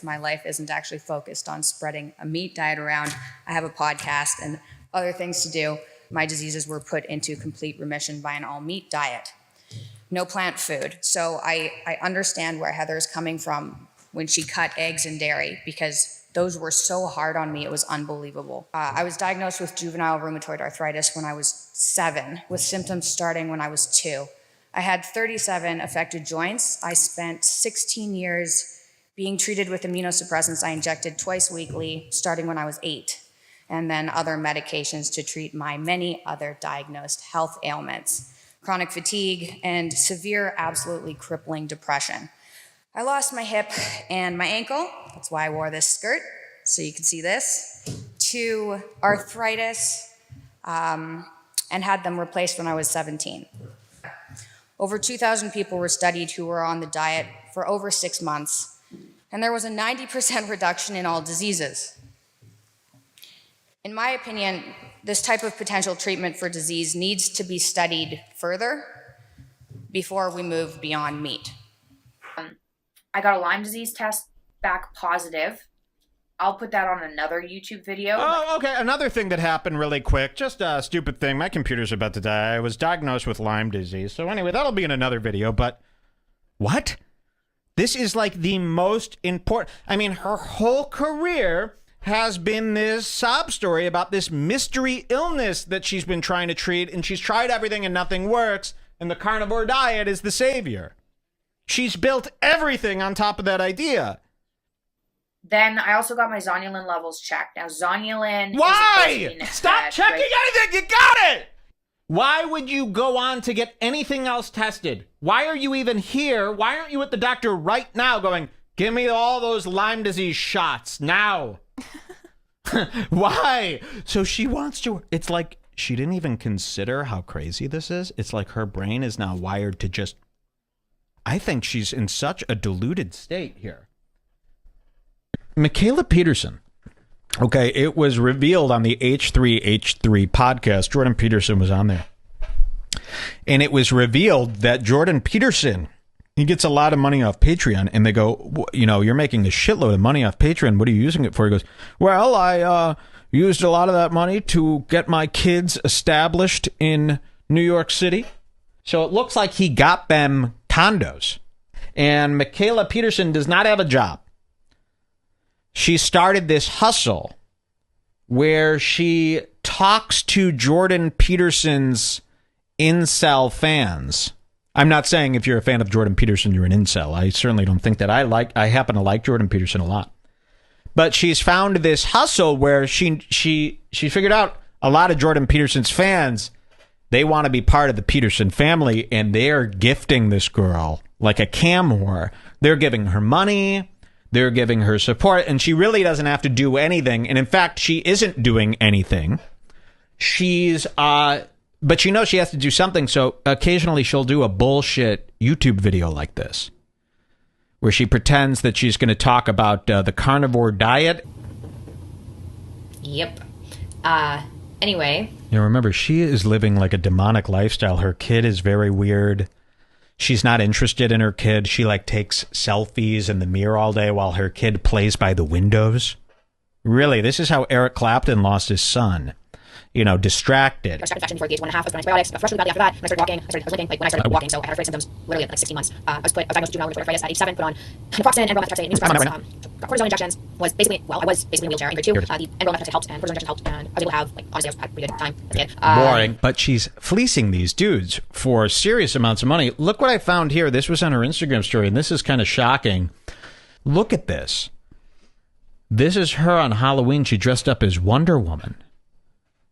My life isn't actually focused on spreading a meat diet around. I have a podcast and other things to do. My diseases were put into complete remission by an all-meat diet. No plant food. So I understand where Heather's coming from when she cut eggs and dairy, because those were so hard on me, it was unbelievable. I was diagnosed with juvenile rheumatoid arthritis when I was 7, with symptoms starting when I was 2. I had 37 affected joints. I spent 16 years being treated with immunosuppressants I injected twice weekly, starting when I was 8, and then other medications to treat my many other diagnosed health ailments, chronic fatigue, and severe, absolutely crippling depression. I lost my hip and my ankle, that's why I wore this skirt, so you can see this, to arthritis, and had them replaced when I was 17. Over 2,000 people were studied who were on the diet for over 6 months, and there was a 90% reduction in all diseases. In my opinion, this type of potential treatment for disease needs to be studied further before we move beyond meat. I got a Lyme disease test back positive. I'll put that on another YouTube video. Oh, okay. Another thing that happened really quick, just a stupid thing. My computer's about to die. I was diagnosed with Lyme disease. So anyway, that'll be in another video, but what? This is like the most important. I mean, her whole career has been this sob story about this mystery illness that she's been trying to treat, and she's tried everything and nothing works, and the carnivore diet is the savior. She's built everything on top of that idea. Then I also got my zonulin levels checked. Now, zonulin. Why? Stop checking anything. You got it. Why would you go on to get anything else tested? Why are you even here? Why aren't you at the doctor right now going, give me all those Lyme disease shots now? Why? So she wants to. It's like she didn't even consider how crazy this is. It's like her brain is now wired to just. I think she's in such a deluded state here. Mikhaila Peterson. Okay, it was revealed on the H3H3 podcast. Jordan Peterson was on there. And it was revealed that Jordan Peterson, he gets a lot of money off Patreon. And they go, you know, you're making a shitload of money off Patreon. What are you using it for? He goes, well, I used a lot of that money to get my kids established in New York City. So it looks like he got them condos. And Mikhaila Peterson does not have a job. She started this hustle where she talks to Jordan Peterson's incel fans. I'm not saying if you're a fan of Jordan Peterson, you're an incel. I certainly don't think that. I happen to like Jordan Peterson a lot. But she's found this hustle where she figured out a lot of Jordan Peterson's fans, they want to be part of the Peterson family, and they're gifting this girl like a cam whore. They're giving her money. They're giving her support, and she really doesn't have to do anything. And in fact, she isn't doing anything. But she knows she has to do something. So occasionally she'll do a bullshit YouTube video like this, where she pretends that she's going to talk about the carnivore diet. Yep. Anyway. You know, remember, she is living like a demonic lifestyle. Her kid is very weird. She's not interested in her kid. She like takes selfies in the mirror all day while her kid plays by the windows. Really, this is how Eric Clapton lost his son. You know, distracted. I started infection before the age of 1.5. I was put on antibiotics. Got frustrated badly after that. When I started walking, I was limping. Like when I started walking, so I had arthritis symptoms literally at like 16 months. I was diagnosed with juvenile rheumatoid arthritis at age 7. Put on naproxen and bromomethotrexate, immunosuppressants. Got cortisone injections. I was basically in a wheelchair in grade 2. The bromomethotrexate helped, and cortisone injections helped, and I was able to have, like, honestly, I had a pretty good time as a kid. Boring. But she's fleecing these dudes for serious amounts of money. Look what I found here. This was on her Instagram story, and this is kind of shocking. Look at this. This is her on Halloween. She dressed up as Wonder Woman.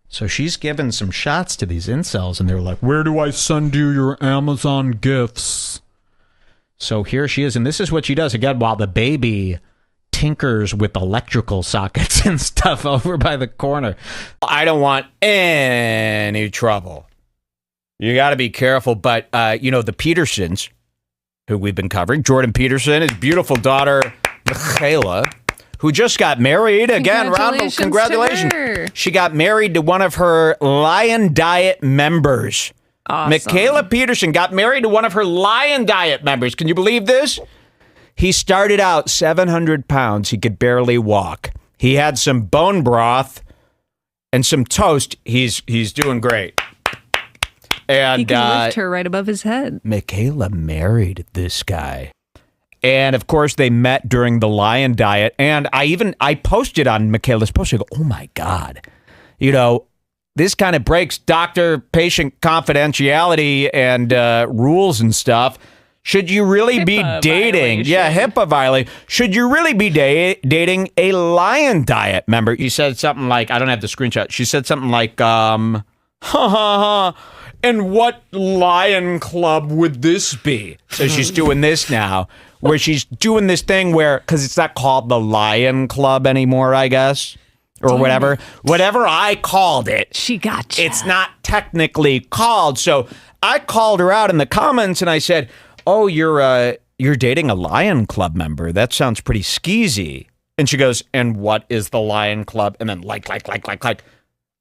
So she's given some shots to these incels, and they're like, where do I send you your Amazon gifts? So here she is, and this is what she does, again, while the baby tinkers with electrical sockets and stuff over by the corner. I don't want any trouble. You got to be careful, but, you know, the Petersons, who we've been covering, Jordan Peterson, his beautiful daughter, Mikhaila, who just got married. Again, round of congratulations. She got married to one of her Lion Diet members. Awesome. Mikhaila Peterson got married to one of her Lion Diet members. Can you believe this? He started out 700 pounds. He could barely walk. He had some bone broth and some toast. He's doing great. And he can lift her right above his head. Mikhaila married this guy. And of course, they met during the lion diet. And I posted on Mikhaila's post. I go, oh my God. You know, this kind of breaks doctor-patient confidentiality and rules and stuff. Should you really be dating? Violation. Yeah, HIPAA violation. Should you really be dating a lion diet member? You said something like, I don't have the screenshot. She said something like, ha ha ha. And what lion club would this be? So she's doing this now, where she's doing this thing where, because it's not called the Lion Club anymore, I guess, or whatever. Whatever I called it. She got you. It's not technically called. So I called her out in the comments and I said, oh, you're dating a Lion Club member. That sounds pretty skeezy. And she goes, and what is the Lion Club? And then like.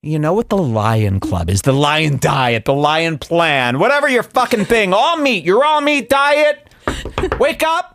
You know what the Lion Club is? The Lion Diet, the Lion Plan, whatever your fucking thing. All meat. Your all meat diet. Wake up.